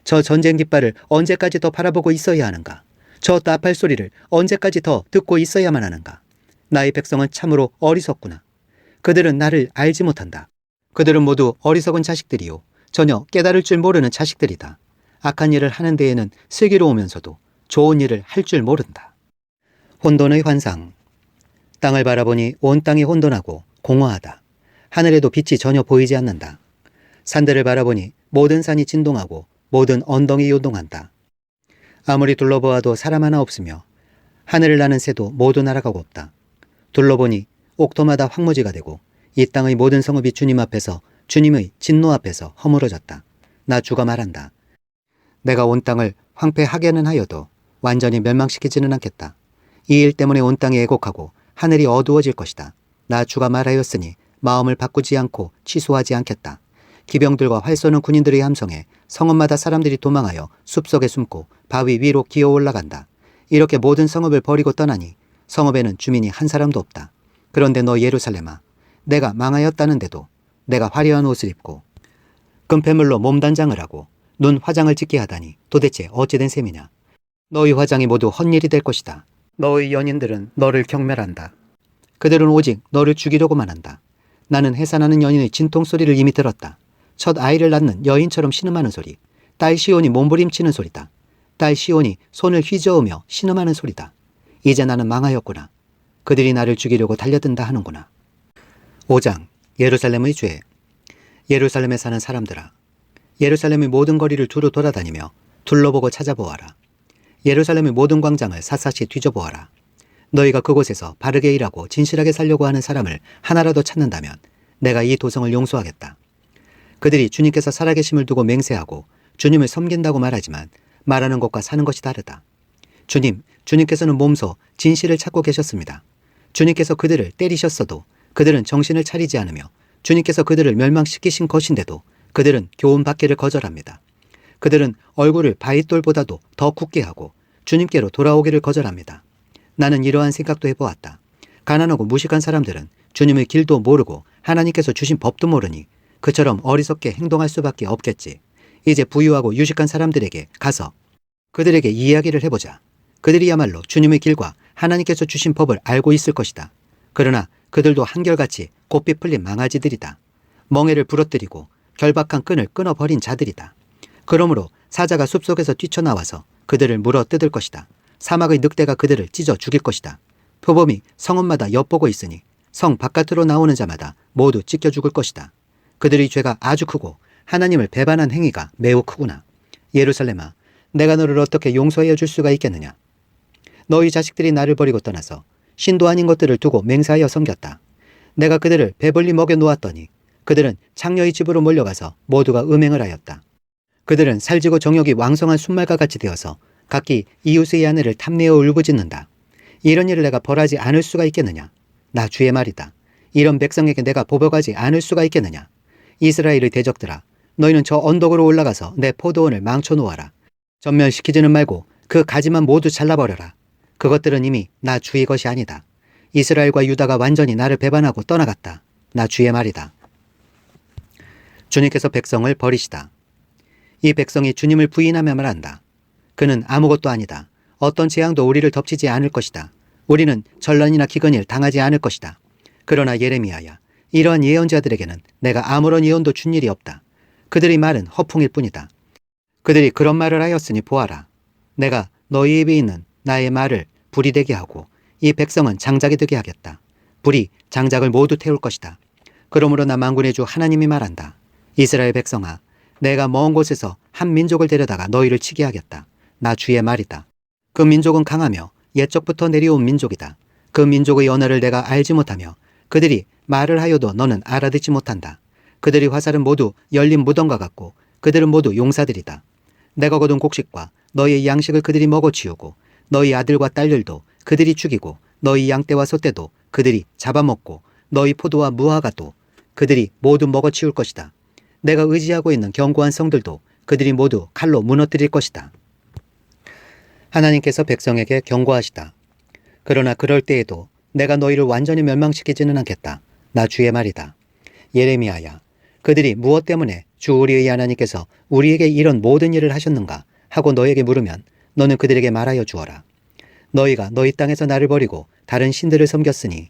저 전쟁 깃발을 언제까지 더 바라보고 있어야 하는가? 저 나팔 소리를 언제까지 더 듣고 있어야만 하는가? 나의 백성은 참으로 어리석구나. 그들은 나를 알지 못한다. 그들은 모두 어리석은 자식들이요, 전혀 깨달을 줄 모르는 자식들이다. 악한 일을 하는 데에는 슬기로우면서도 좋은 일을 할 줄 모른다. 혼돈의 환상. 땅을 바라보니 온 땅이 혼돈하고 공허하다. 하늘에도 빛이 전혀 보이지 않는다. 산들을 바라보니 모든 산이 진동하고 모든 언덕이 요동한다. 아무리 둘러보아도 사람 하나 없으며 하늘을 나는 새도 모두 날아가고 없다. 둘러보니 옥토마다 황무지가 되고 이 땅의 모든 성읍이 주님 앞에서, 주님의 진노 앞에서 허물어졌다. 나 주가 말한다. 내가 온 땅을 황폐하게는 하여도 완전히 멸망시키지는 않겠다. 이 일 때문에 온 땅이 애곡하고 하늘이 어두워질 것이다. 나 주가 말하였으니 마음을 바꾸지 않고 취소하지 않겠다. 기병들과 활 쏘는 군인들의 함성에 성읍마다 사람들이 도망하여 숲속에 숨고 바위 위로 기어 올라간다. 이렇게 모든 성읍을 버리고 떠나니 성읍에는 주민이 한 사람도 없다. 그런데 너 예루살렘아, 내가 망하였다는데도 내가 화려한 옷을 입고 금패물로 몸단장을 하고 눈 화장을 짓게 하다니 도대체 어찌된 셈이냐. 너희 화장이 모두 헛일이 될 것이다. 너희 연인들은 너를 경멸한다. 그들은 오직 너를 죽이려고만 한다. 나는 해산하는 연인의 진통소리를 이미 들었다. 첫 아이를 낳는 여인처럼 신음하는 소리. 딸 시온이 몸부림치는 소리다. 딸 시온이 손을 휘저으며 신음하는 소리다. 이제 나는 망하였구나. 그들이 나를 죽이려고 달려든다 하는구나. 5장. 예루살렘의 죄. 예루살렘에 사는 사람들아, 예루살렘의 모든 거리를 두루 돌아다니며 둘러보고 찾아보아라. 예루살렘의 모든 광장을 샅샅이 뒤져보아라. 너희가 그곳에서 바르게 일하고 진실하게 살려고 하는 사람을 하나라도 찾는다면 내가 이 도성을 용서하겠다. 그들이 주님께서 살아계심을 두고 맹세하고 주님을 섬긴다고 말하지만 말하는 것과 사는 것이 다르다. 주님께서는 몸소 진실을 찾고 계셨습니다. 주님께서 그들을 때리셨어도 그들은 정신을 차리지 않으며 주님께서 그들을 멸망시키신 것인데도 그들은 교훈받기를 거절합니다. 그들은 얼굴을 바윗돌보다도 더 굳게 하고 주님께로 돌아오기를 거절합니다. 나는 이러한 생각도 해보았다. 가난하고 무식한 사람들은 주님의 길도 모르고 하나님께서 주신 법도 모르니 그처럼 어리석게 행동할 수밖에 없겠지. 이제 부유하고 유식한 사람들에게 가서 그들에게 이야기를 해보자. 그들이야말로 주님의 길과 하나님께서 주신 법을 알고 있을 것이다. 그러나 그들도 한결같이 곱비 풀린 망아지들이다. 멍에를 부러뜨리고 결박한 끈을 끊어버린 자들이다. 그러므로 사자가 숲속에서 뛰쳐나와서 그들을 물어 뜯을 것이다. 사막의 늑대가 그들을 찢어 죽일 것이다. 표범이 성읍마다 엿보고 있으니 성 바깥으로 나오는 자마다 모두 찢겨 죽을 것이다. 그들의 죄가 아주 크고 하나님을 배반한 행위가 매우 크구나. 예루살렘아, 내가 너를 어떻게 용서해 줄 수가 있겠느냐. 너희 자식들이 나를 버리고 떠나서 신도 아닌 것들을 두고 맹세하여 섬겼다. 내가 그들을 배불리 먹여 놓았더니 그들은 창녀의 집으로 몰려가서 모두가 음행을 하였다. 그들은 살지고 정욕이 왕성한 순말과 같이 되어서 각기 이웃의 아내를 탐내어 울부짖는다. 이런 일을 내가 벌하지 않을 수가 있겠느냐. 나 주의 말이다. 이런 백성에게 내가 보복하지 않을 수가 있겠느냐. 이스라엘의 대적들아, 너희는 저 언덕으로 올라가서 내 포도원을 망쳐놓아라. 전멸시키지는 말고 그 가지만 모두 잘라버려라. 그것들은 이미 나 주의 것이 아니다. 이스라엘과 유다가 완전히 나를 배반하고 떠나갔다. 나 주의 말이다. 주님께서 백성을 버리시다. 이 백성이 주님을 부인하며 말한다. 그는 아무것도 아니다. 어떤 재앙도 우리를 덮치지 않을 것이다. 우리는 전란이나 기근일 당하지 않을 것이다. 그러나 예레미야야, 이러한 예언자들에게는 내가 아무런 예언도 준 일이 없다. 그들의 말은 허풍일 뿐이다. 그들이 그런 말을 하였으니 보아라. 내가 너희 입에 있는 나의 말을 불이 되게 하고 이 백성은 장작이 되게 하겠다. 불이 장작을 모두 태울 것이다. 그러므로 나 만군의 주 하나님이 말한다. 이스라엘 백성아, 내가 먼 곳에서 한 민족을 데려다가 너희를 치게 하겠다. 나 주의 말이다. 그 민족은 강하며 옛적부터 내려온 민족이다. 그 민족의 언어를 내가 알지 못하며 그들이 말을 하여도 너는 알아듣지 못한다. 그들의 화살은 모두 열린 무덤과 같고 그들은 모두 용사들이다. 내가 거둔 곡식과 너희의 양식을 그들이 먹어치우고 너희 아들과 딸들도 그들이 죽이고 너희 양떼와 소떼도 그들이 잡아먹고 너희 포도와 무화과도 그들이 모두 먹어치울 것이다. 내가 의지하고 있는 견고한 성들도 그들이 모두 칼로 무너뜨릴 것이다. 하나님께서 백성에게 경고하시다. 그러나 그럴 때에도 내가 너희를 완전히 멸망시키지는 않겠다. 나 주의 말이다. 예레미야야, 그들이 무엇 때문에 주 우리의 하나님께서 우리에게 이런 모든 일을 하셨는가 하고 너에게 물으면 너는 그들에게 말하여 주어라. 너희가 너희 땅에서 나를 버리고 다른 신들을 섬겼으니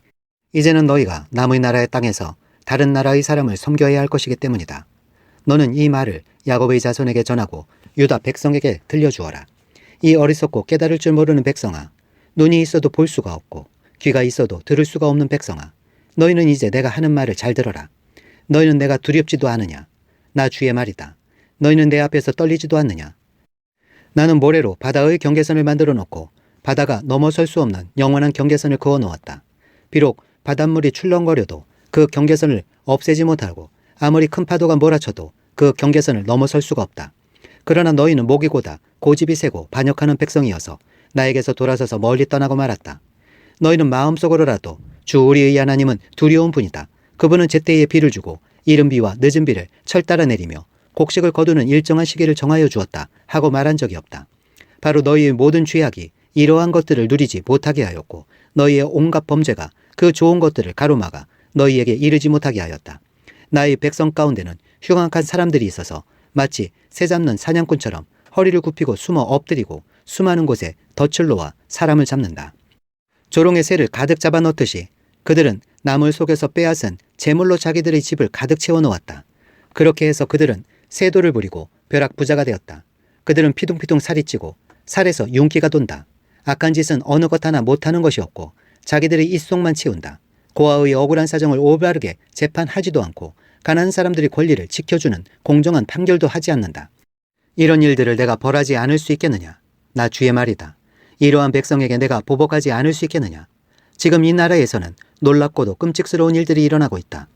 이제는 너희가 남의 나라의 땅에서 다른 나라의 사람을 섬겨야 할 것이기 때문이다. 너는 이 말을 야곱의 자손에게 전하고 유다 백성에게 들려주어라. 이 어리석고 깨달을 줄 모르는 백성아, 눈이 있어도 볼 수가 없고 귀가 있어도 들을 수가 없는 백성아, 너희는 이제 내가 하는 말을 잘 들어라. 너희는 내가 두렵지도 않으냐? 나 주의 말이다. 너희는 내 앞에서 떨리지도 않느냐? 나는 모래로 바다의 경계선을 만들어 놓고 바다가 넘어설 수 없는 영원한 경계선을 그어 놓았다. 비록 바닷물이 출렁거려도 그 경계선을 없애지 못하고 아무리 큰 파도가 몰아쳐도 그 경계선을 넘어설 수가 없다. 그러나 너희는 목이 고다 고집이 세고 반역하는 백성이어서 나에게서 돌아서서 멀리 떠나고 말았다. 너희는 마음속으로라도 주 우리의 하나님은 두려운 분이다. 그분은 제때에 비를 주고 이른 비와 늦은 비를 철따라 내리며 곡식을 거두는 일정한 시기를 정하여 주었다 하고 말한 적이 없다. 바로 너희의 모든 죄악이 이러한 것들을 누리지 못하게 하였고 너희의 온갖 범죄가 그 좋은 것들을 가로막아 너희에게 이르지 못하게 하였다. 나의 백성 가운데는 흉악한 사람들이 있어서 마치 새 잡는 사냥꾼처럼 허리를 굽히고 숨어 엎드리고 수많은 곳에 덫을 놓아 사람을 잡는다. 조롱의 새를 가득 잡아 넣듯이 그들은 나물 속에서 빼앗은 재물로 자기들의 집을 가득 채워 놓았다. 그렇게 해서 그들은 세도를 부리고 벼락부자가 되었다. 그들은 피둥피둥 살이 찌고 살에서 윤기가 돈다. 악한 짓은 어느 것 하나 못하는 것이 없고 자기들의 입속만 채운다. 고아의 억울한 사정을 올바르게 재판하지도 않고 가난한 사람들의 권리를 지켜주는 공정한 판결도 하지 않는다. 이런 일들을 내가 벌하지 않을 수 있겠느냐? 나 주의 말이다. 이러한 백성에게 내가 보복하지 않을 수 있겠느냐? 지금 이 나라에서는 놀랍고도 끔찍스러운 일들이 일어나고 있다.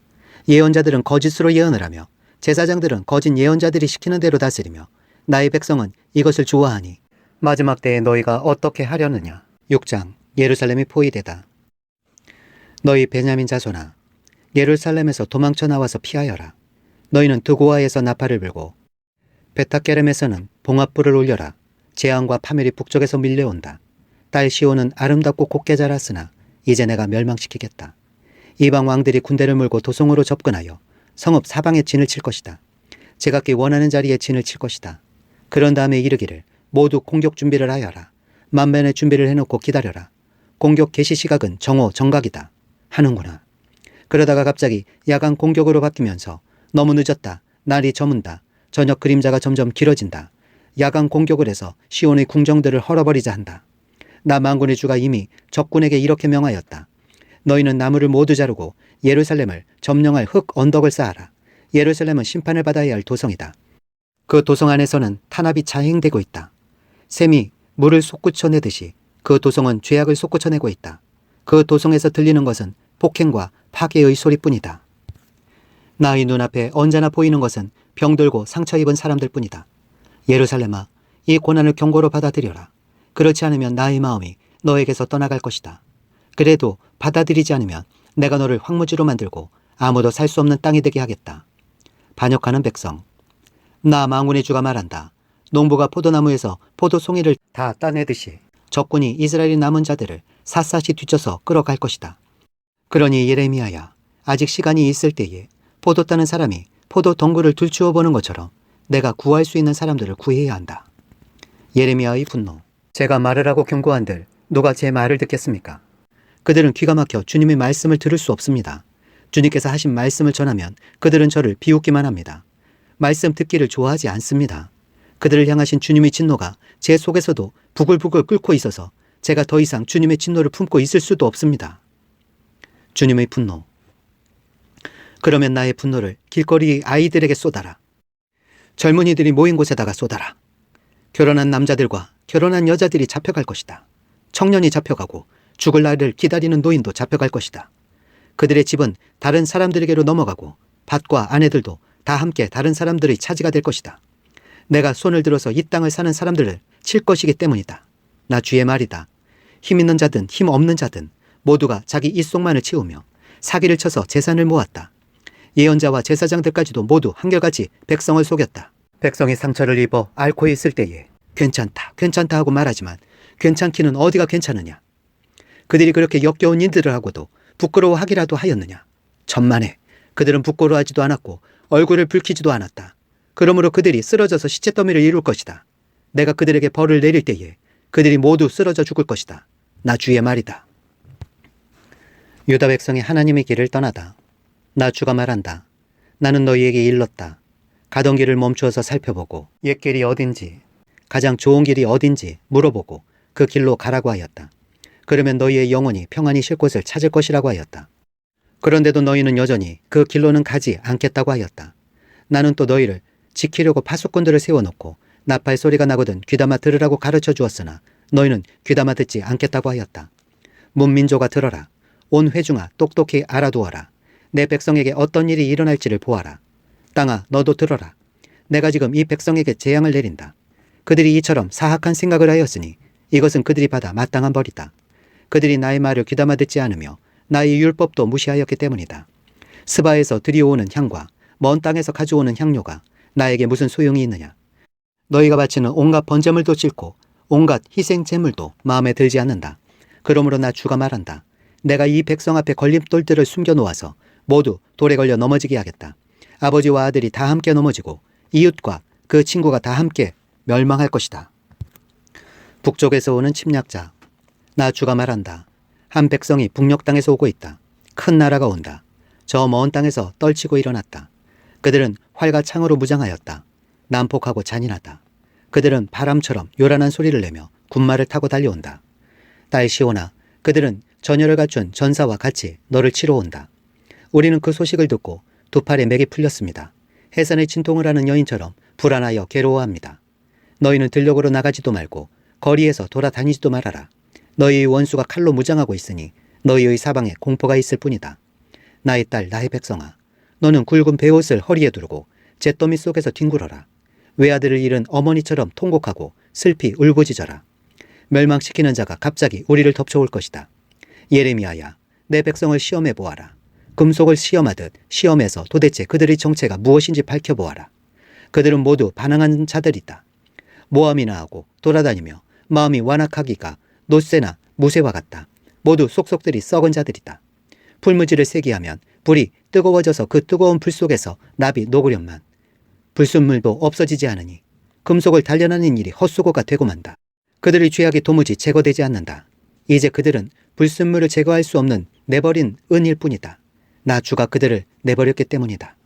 예언자들은 거짓으로 예언을 하며 제사장들은 거짓 예언자들이 시키는 대로 다스리며 나의 백성은 이것을 좋아하니 마지막 때에 너희가 어떻게 하려느냐? 6장 예루살렘이 포위되다. 너희 베냐민 자손아, 예루살렘에서 도망쳐 나와서 피하여라. 너희는 드고아에서 나팔을 불고 베타게렘에서는 봉합불을 올려라. 재앙과 파멸이 북쪽에서 밀려온다. 딸 시온은 아름답고 곱게 자랐으나 이제 내가 멸망시키겠다. 이방 왕들이 군대를 몰고 도성으로 접근하여 성읍 사방에 진을 칠 것이다. 제각기 원하는 자리에 진을 칠 것이다. 그런 다음에 이르기를 모두 공격 준비를 하여라. 만반의 준비를 해놓고 기다려라. 공격 개시 시각은 정오 정각이다. 하는구나. 그러다가 갑자기 야간 공격으로 바뀌면서 너무 늦었다. 날이 저문다. 저녁 그림자가 점점 길어진다. 야간 공격을 해서 시온의 궁정들을 헐어버리자 한다. 나 만군의 주가 이미 적군에게 이렇게 명하였다. 너희는 나무를 모두 자르고 예루살렘을 점령할 흙 언덕을 쌓아라. 예루살렘은 심판을 받아야 할 도성이다. 그 도성 안에서는 탄압이 자행되고 있다. 샘이 물을 솟구쳐내듯이 그 도성은 죄악을 솟구쳐내고 있다. 그 도성에서 들리는 것은 폭행과 파괴의 소리뿐이다. 나의 눈앞에 언제나 보이는 것은 병들고 상처 입은 사람들 뿐이다. 예루살렘아, 이 고난을 경고로 받아들여라. 그렇지 않으면 나의 마음이 너에게서 떠나갈 것이다. 그래도 받아들이지 않으면 내가 너를 황무지로 만들고 아무도 살 수 없는 땅이 되게 하겠다. 반역하는 백성. 나 망군의 주가 말한다. 농부가 포도나무에서 포도송이를 다 따내듯이 적군이 이스라엘의 남은 자들을 샅샅이 뒤쳐서 끌어갈 것이다. 그러니 예레미야야, 아직 시간이 있을 때에 포도 따는 사람이 포도 덩굴을 들추어 보는 것처럼 내가 구할 수 있는 사람들을 구해야 한다. 예레미야의 분노. 제가 말을 하고 경고한들 누가 제 말을 듣겠습니까? 그들은 귀가 막혀 주님의 말씀을 들을 수 없습니다. 주님께서 하신 말씀을 전하면 그들은 저를 비웃기만 합니다. 말씀 듣기를 좋아하지 않습니다. 그들을 향하신 주님의 진노가 제 속에서도 부글부글 끓고 있어서 제가 더 이상 주님의 진노를 품고 있을 수도 없습니다. 주님의 분노. 그러면 나의 분노를 길거리 아이들에게 쏟아라. 젊은이들이 모인 곳에다가 쏟아라. 결혼한 남자들과 결혼한 여자들이 잡혀갈 것이다. 청년이 잡혀가고 죽을 날을 기다리는 노인도 잡혀갈 것이다. 그들의 집은 다른 사람들에게로 넘어가고 밭과 아내들도 다 함께 다른 사람들의 차지가 될 것이다. 내가 손을 들어서 이 땅을 사는 사람들을 칠 것이기 때문이다. 나 주의 말이다. 힘 있는 자든 힘 없는 자든 모두가 자기 입속만을 채우며 사기를 쳐서 재산을 모았다. 예언자와 제사장들까지도 모두 한결같이 백성을 속였다. 백성이 상처를 입어 앓고 있을 때에 괜찮다, 괜찮다 하고 말하지만 괜찮기는 어디가 괜찮으냐. 그들이 그렇게 역겨운 일들을 하고도 부끄러워하기라도 하였느냐. 천만에 그들은 부끄러워하지도 않았고 얼굴을 붉히지도 않았다. 그러므로 그들이 쓰러져서 시체더미를 이룰 것이다. 내가 그들에게 벌을 내릴 때에 그들이 모두 쓰러져 죽을 것이다. 나 주의 말이다. 유다 백성이 하나님의 길을 떠나다. 나 주가 말한다. 나는 너희에게 일렀다. 가던 길을 멈추어서 살펴보고 옛 길이 어딘지 가장 좋은 길이 어딘지 물어보고 그 길로 가라고 하였다. 그러면 너희의 영혼이 평안히 쉴 곳을 찾을 것이라고 하였다. 그런데도 너희는 여전히 그 길로는 가지 않겠다고 하였다. 나는 또 너희를 지키려고 파수꾼들을 세워놓고 나팔 소리가 나거든 귀담아 들으라고 가르쳐 주었으나 너희는 귀담아 듣지 않겠다고 하였다. 문민조가 들어라. 온 회중아 똑똑히 알아두어라. 내 백성에게 어떤 일이 일어날지를 보아라. 땅아 너도 들어라. 내가 지금 이 백성에게 재앙을 내린다. 그들이 이처럼 사악한 생각을 하였으니 이것은 그들이 받아 마땅한 벌이다. 그들이 나의 말을 귀담아 듣지 않으며 나의 율법도 무시하였기 때문이다. 스바에서 들이오는 향과 먼 땅에서 가져오는 향료가 나에게 무슨 소용이 있느냐. 너희가 바치는 온갖 번제물도 싫고 온갖 희생 제물도 마음에 들지 않는다. 그러므로 나 주가 말한다. 내가 이 백성 앞에 걸림돌들을 숨겨놓아서 모두 돌에 걸려 넘어지게 하겠다. 아버지와 아들이 다 함께 넘어지고 이웃과 그 친구가 다 함께 멸망할 것이다. 북쪽에서 오는 침략자. 나 주가 말한다. 한 백성이 북녘 땅에서 오고 있다. 큰 나라가 온다. 저 먼 땅에서 떨치고 일어났다. 그들은 활과 창으로 무장하였다. 난폭하고 잔인하다. 그들은 바람처럼 요란한 소리를 내며 군마를 타고 달려온다. 딸 시온아, 그들은 전열을 갖춘 전사와 같이 너를 치러 온다. 우리는 그 소식을 듣고 두 팔에 맥이 풀렸습니다. 해산에 진통을 하는 여인처럼 불안하여 괴로워합니다. 너희는 들녘으로 나가지도 말고 거리에서 돌아다니지도 말아라. 너희의 원수가 칼로 무장하고 있으니 너희의 사방에 공포가 있을 뿐이다. 나의 딸 나의 백성아, 너는 굵은 베옷을 허리에 두르고 잿더미 속에서 뒹굴어라. 외아들을 잃은 어머니처럼 통곡하고 슬피 울부짖어라. 멸망시키는 자가 갑자기 우리를 덮쳐올 것이다. 예레미야야, 내 백성을 시험해 보아라. 금속을 시험하듯 시험해서 도대체 그들의 정체가 무엇인지 밝혀보아라. 그들은 모두 반항하는 자들이다. 모함이나 하고 돌아다니며 마음이 완악하기가 노새나 무새와 같다. 모두 속속들이 썩은 자들이다. 풀무지를 세게 하면 불이 뜨거워져서 그 뜨거운 불 속에서 납이 녹으련만 불순물도 없어지지 않으니 금속을 단련하는 일이 헛수고가 되고 만다. 그들의 죄악이 도무지 제거되지 않는다. 이제 그들은 불순물을 제거할 수 없는 내버린 은일 뿐이다. 나 주가 그들을 내버렸기 때문이다.